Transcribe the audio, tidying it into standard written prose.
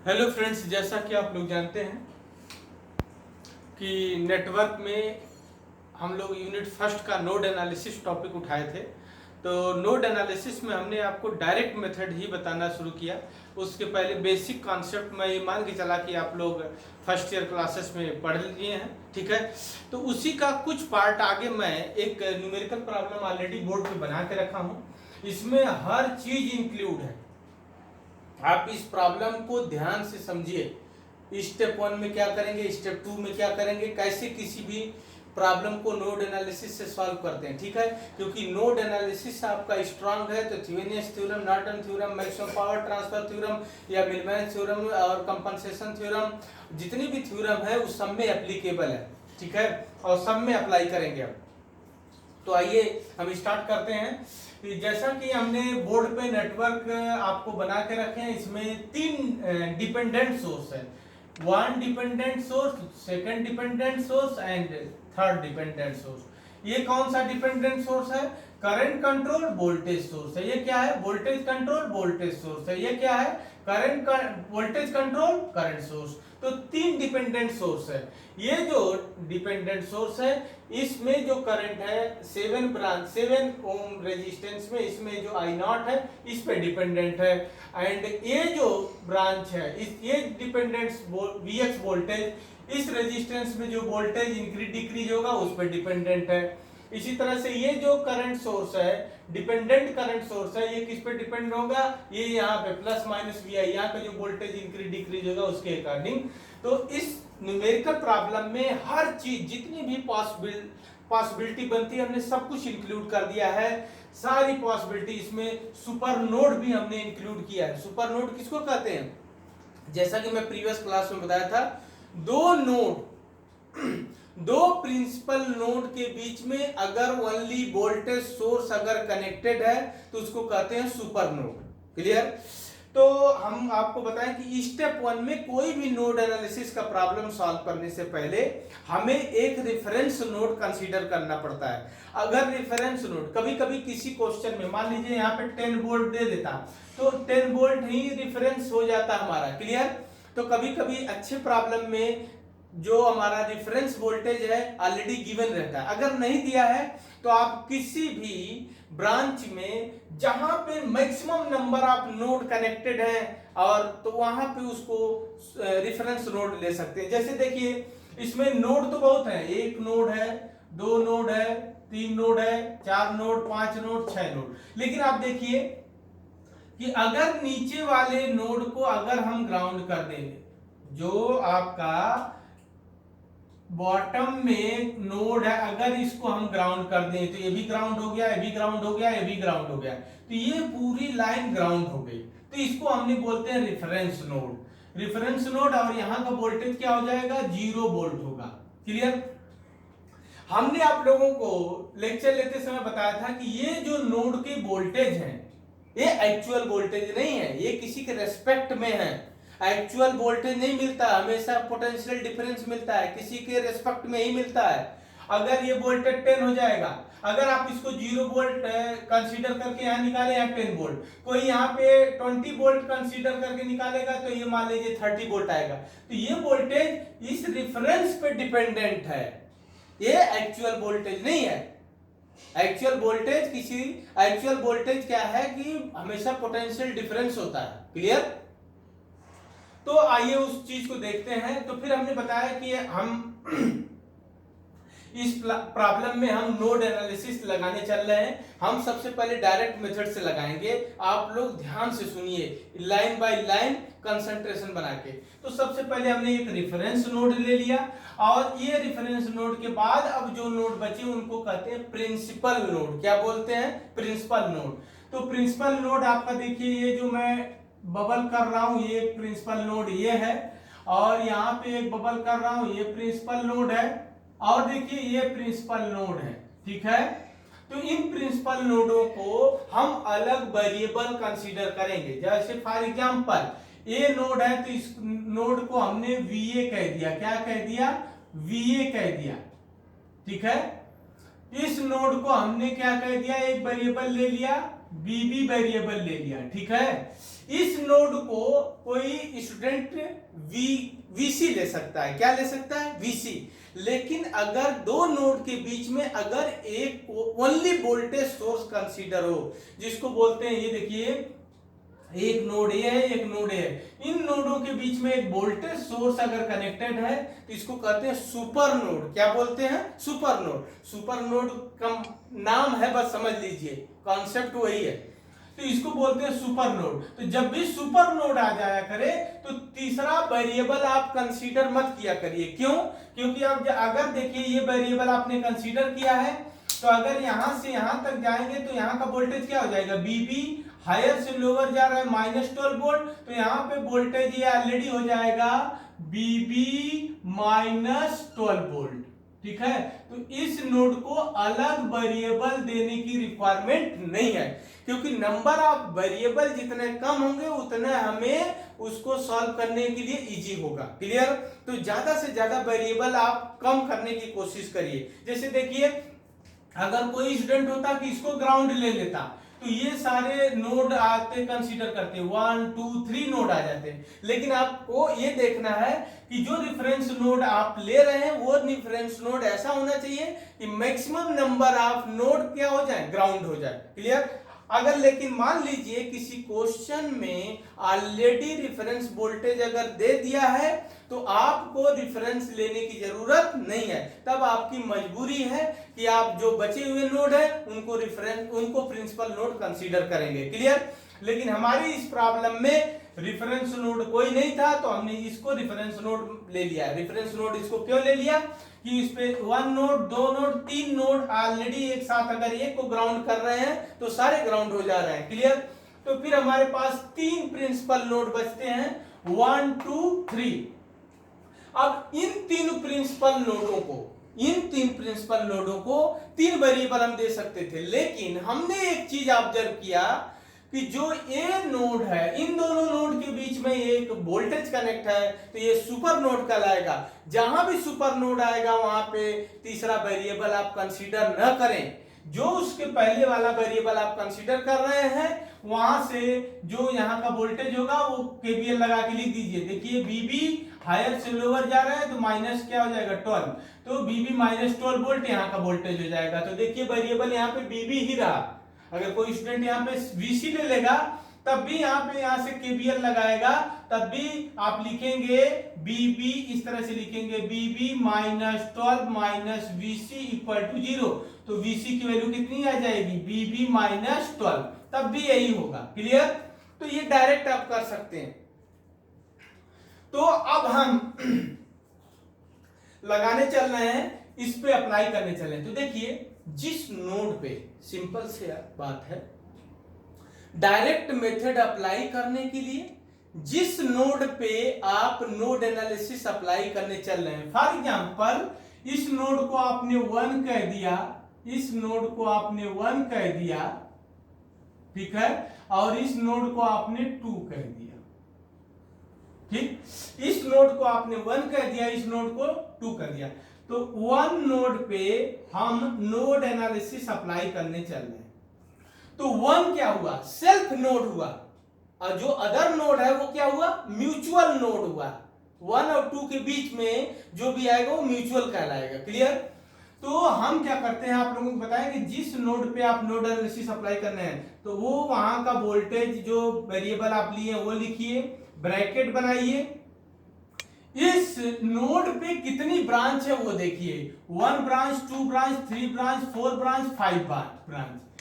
Hello friends, जैसा कि आप लोग जानते हैं कि नेटवर्क में हम लोग यूनिट फर्स्ट का नोड एनालिसिस टॉपिक उठाए थे। तो नोड एनालिसिस में हमने आपको डायरेक्ट मेथड ही बताना शुरू किया। उसके पहले बेसिक कॉन्सेप्ट मैं ये मान के चला कि आप लोग फर्स्ट ईयर क्लासेस में पढ़ लिए हैं, ठीक है। तो उसी का कुछ पार्ट आगे मैं एक न्यूमेरिकल प्रॉब्लम ऑलरेडी बोर्ड पे बना के रखा हूँ। इसमें हर चीज इंक्लूड है। आप इस प्रॉब्लम को ध्यान से समझिए। स्टेप 1 में क्या करेंगे, स्टेप 2 में क्या करेंगे, कैसे किसी भी प्रॉब्लम को नोड एनालिसिस से सॉल्व करते हैं, ठीक है। क्योंकि नोड एनालिसिस आपका स्ट्रांग है तो Thevenin's theorem, Norton theorem, maximum power transfer theorem या मिलमैन थ्योरम और कंपनसेशन थ्योरम, जितनी भी थ्योरम है उस सब में एप्लीकेबल है, ठीक है, और सब में अप्लाई करेंगे अब। तो आइए हम स्टार्ट करते हैं। जैसा कि हमने बोर्ड पे नेटवर्क आपको बना के रखे हैं, इसमें 3 डिपेंडेंट सोर्स है। 1 dependent source, 2nd dependent source and 3rd dependent source. ये कौन सा डिपेंडेंट सोर्स है? करंट कंट्रोल वोल्टेज सोर्स है। ये क्या है? वोल्टेज कंट्रोल वोल्टेज सोर्स है। ये क्या है? Current voltage control current source. तो 3 डिपेंडेंट सोर्स है। ये जो डिपेंडेंट सोर्स है इसमें जो करंट है 7 ओम रेजिस्टेंस में, इसमें जो आई नॉट है इस पे डिपेंडेंट है। एंड ये जो ब्रांच है ये डिपेंडेंट वीएक्स वोल्टेज, इस रेजिस्टेंस में जो वोल्टेज इंक्रीज डिक्रीज होगा उस पर डिपेंडेंट है। इसी तरह से ये जो करंट सोर्स है, डिपेंडेंट करंट सोर्स है, ये किस पे डिपेंड होगा? ये यहाँ पे प्लस माइनस वी आई, यहाँ का जो वोल्टेज इंक्रीज डिक्रीज होगा उसके अकॉर्डिंग। तो इस न्यूमेरिकल प्रॉब्लम में हर चीज जितनी भी पॉसिबिलिटी बनती है हमने सब कुछ इंक्लूड कर दिया है। सारी पॉसिबिलिटी इसमें सुपर नोड भी हमने इंक्लूड किया है। सुपर नोड किसको कहते हैं? जैसा कि मैं प्रीवियस क्लास में बताया था, दो प्रिंसिपल नोड के बीच में अगर ओनली वोल्टेज सोर्स अगर कनेक्टेड है तो उसको कहते हैं सुपर नोड। क्लियर? तो हम आपको बताएं कि स्टेप 1 में कोई भी नोड एनालिसिस का प्रॉब्लम सॉल्व करने से पहले हमें एक रेफरेंस नोड कंसीडर करना पड़ता है। अगर रेफरेंस नोड कभी कभी किसी क्वेश्चन में मान लीजिए यहाँ पे 10 वोल्ट दे देता तो 10 वोल्ट ही रेफरेंस हो जाता हमारा। क्लियर? तो कभी कभी अच्छे प्रॉब्लम में जो हमारा रेफरेंस वोल्टेज है ऑलरेडी गिवन रहता है। अगर नहीं दिया है तो आप किसी भी ब्रांच में जहां पे maximum number of node connected है और तो वहां पे उसको रेफरेंस नोड ले सकते हैं। जैसे देखिए इसमें नोड तो बहुत है, 1 नोड है, 2 नोड है, 3 नोड है, 4 नोड, 5 नोड, 6 नोड। लेकिन आप देखिए कि अगर नीचे वाले नोड को अगर हम ग्राउंड कर देंगे, जो आपका बॉटम में नोड है अगर इसको हम ग्राउंड कर दें तो ये भी ग्राउंड हो गया, ये भी ग्राउंड हो गया, ये भी ग्राउंड हो गया, तो ये पूरी लाइन ग्राउंड हो गई। तो इसको हमने बोलते हैं रेफरेंस नोड। रेफरेंस नोड और यहां का वोल्टेज क्या हो जाएगा? 0 वोल्ट होगा। क्लियर? हमने आप लोगों को लेक्चर लेते समय बताया था कि ये जो नोड के वोल्टेज हैं ये एक्चुअल वोल्टेज नहीं है, ये किसी के रेस्पेक्ट में है। एक्चुअल वोल्टेज नहीं मिलता, हमेशा पोटेंशियल डिफरेंस मिलता है, किसी के रेस्पेक्ट में ही मिलता है। अगर ये वोल्टेज 10 हो जाएगा, अगर आप इसको 0 वोल्ट कंसीडर करके यहाँ निकाले या 10 वोल्ट, कोई यहाँ पे 20 वोल्ट कंसीडर करके निकालेगा तो ये मान लीजिए 30 वोल्ट आएगा। तो ये वोल्टेज इस रेफरेंस पे डिपेंडेंट है, ये एक्चुअल वोल्टेज नहीं है। एक्चुअल वोल्टेज क्या है कि हमेशा पोटेंशियल डिफरेंस होता है। क्लियर? तो आइए उस चीज को देखते हैं। तो फिर हमने बताया कि हम इस प्रॉब्लम में हम नोड एनालिसिस लगाने चल रहे हैं। हम सबसे पहले डायरेक्ट मेथड से लगाएंगे। आप लोग ध्यान से सुनिए, लाइन बाय लाइन कंसंट्रेशन बना के। तो सबसे पहले हमने एक रेफरेंस नोड ले लिया और ये रेफरेंस नोड के बाद अब जो नोड बचे उनको कहते हैं प्रिंसिपल नोड। क्या बोलते हैं? Principal node. तो प्रिंसिपल नोड आपका देखिए, ये जो मैं बबल कर रहा हूं ये प्रिंसिपल नोड ये है, और यहाँ पे एक बबल कर रहा हूं ये प्रिंसिपल नोड है, और देखिए ये प्रिंसिपल नोड है। ठीक है? तो इन प्रिंसिपल नोडों को हम अलग वेरिएबल कंसीडर करेंगे। जैसे फॉर एग्जांपल ये नोड है तो इस नोड को हमने VA कह दिया। क्या कह दिया? VA कह दिया। ठीक है? इस नोड को हमने क्या कह दिया? एक वेरिएबल ले लिया बीबी वेरिएबल ले लिया, ठीक है। इस नोड को कोई स्टूडेंट वीसी ले सकता है, क्या ले सकता है, वीसी। लेकिन अगर दो नोड के बीच में अगर एक ओनली वोल्टेज सोर्स कंसीडर हो, जिसको बोलते हैं, ये देखिए एक नोड ए है, एक नोड ए है, इन नोडों के बीच में एक वोल्टेज सोर्स अगर कनेक्टेड है तो इसको कहते हैं सुपर नोड। क्या बोलते हैं, सुपर नोड। सुपर नोड का नाम है, बस समझ लीजिए, कॉन्सेप्ट वही है। तो इसको बोलते हैं सुपर नोड। तो जब भी सुपर नोड आ जाया करे तो तीसरा वेरिएबल आप कंसीडर मत किया करिए। क्यों? क्योंकि अब अगर देखिए ये वेरिएबल आपने कंसीडर किया है तो अगर यहां से यहां तक जाएंगे तो यहाँ का वोल्टेज क्या हो जाएगा, बीबी हायर से लोअर जा रहा है -12 वोल्ट, तो यहाँ पे वोल्टेज ये ऑलरेडी हो जाएगा बीबी -12 वोल्ट, ठीक है। तो इस नोड को अलग वेरिएबल देने की रिक्वायरमेंट नहीं है, क्योंकि नंबर ऑफ वेरिएबल जितने कम होंगे उतने हमें उसको सॉल्व करने के लिए इजी होगा। क्लियर? तो ज्यादा से ज्यादा वेरिएबल आप कम करने की कोशिश करिए। जैसे देखिए अगर कोई स्टूडेंट होता कि इसको ग्राउंड ले लेता तो ये सारे नोड आते कंसीडर करते 1 2 3 नोड आ जाते। लेकिन आपको ये देखना है कि जो रिफरेंस नोड आप ले रहे हैं वो रिफरेंस नोड ऐसा होना चाहिए कि मैक्सिमम नंबर ऑफ नोड क्या हो जाए, ग्राउंड हो जाए। क्लियर? अगर लेकिन मान लीजिए किसी क्वेश्चन में ऑलरेडी रेफरेंस वोल्टेज अगर दे दिया है तो आपको रेफरेंस लेने की जरूरत नहीं है, तब आपकी मजबूरी है कि आप जो बचे हुए नोड है उनको प्रिंसिपल नोड कंसीडर करेंगे। क्लियर? लेकिन हमारी इस प्रॉब्लम में रेफरेंस नोड कोई नहीं था तो हमने इसको रेफरेंस नोड ले लिया। रेफरेंस नोड इसको क्यों ले लिया कि इस पे 1 नोड 2 नोड 3 नोड ऑलरेडी एक साथ अगर एक को ग्राउंड कर रहे हैं तो सारे ग्राउंड हो जा रहे हैं। क्लियर? तो फिर हमारे पास 3 प्रिंसिपल नोड बचते हैं 1 2 3। अब इन तीन प्रिंसिपल नोडों को 3 वेरिएबल हम दे सकते थे, लेकिन हमने एक चीज ऑब्जर्व किया कि जो ए नोड है इन दोनों नोड के बीच में एक वोल्टेज कनेक्ट है तो ये सुपर नोड कहलाएगा। जहां भी सुपर नोड आएगा वहां पे तीसरा वेरिएबल आप कंसीडर न करें, जो उसके पहले वाला वेरिएबल आप कंसीडर कर रहे हैं वहां से जो यहाँ का वोल्टेज होगा वो केवीएल लगा के लिख दीजिए। देखिए बीबी हायर से लोअर जा रहा है तो माइनस क्या हो जाएगा 12, तो बीबी -12 वोल्ट यहाँ का वोल्टेज हो जाएगा। तो देखिए वेरिएबल यहाँ पे बीबी ही रहा। अगर कोई स्टूडेंट यहाँ पे वीसी ले लेगा तब भी यहाँ से केवीएल लगाएगा, तब भी आप लिखेंगे बीबी, इस तरह से लिखेंगे बीबी -12 माइनस वीसी इक्वल टू 0। तो वीसी की वैल्यू कितनी आ जाएगी, बीबी -12, तब भी यही होगा। क्लियर? तो ये डायरेक्ट आप कर सकते हैं। तो अब हम लगाने चल रहे हैं, इस पे अप्लाई करने चल रहे हैं। तो देखिए जिस नोड पे, सिंपल से बात है, डायरेक्ट मेथड अप्लाई करने के लिए जिस नोड पे आप नोड एनालिसिस अप्लाई करने चल रहे हैं, फॉर एग्जांपल इस नोड को आपने 1 कह दिया, इस नोड को आपने 1 कह दिया, ठीक है, और इस नोड को आपने 2 कह दिया। ठीक, इस नोड को आपने 1 कह दिया, इस नोड को 2 कर दिया। तो 1 नोड पे हम नोड एनालिसिस अप्लाई करने चल रहे हैं। तो 1 क्या हुआ, सेल्फ नोड हुआ, और जो अदर नोड है वो क्या हुआ, म्यूचुअल नोड हुआ। 1 और 2 के बीच में जो भी आएगा वो म्यूचुअल कहलाएगा। क्लियर? तो हम क्या करते हैं, आप लोगों को बताएंगे जिस नोड पे आप नोड एनालिसिस अप्लाई करने हैं तो वो वहां का वोल्टेज जो वेरिएबल आप लिए वो लिखिए, ब्रैकेट बनाइए, इस नोड पे कितनी ब्रांच है वो देखिए, 1 branch 2 branch 3 branch 4 branch 5 branch.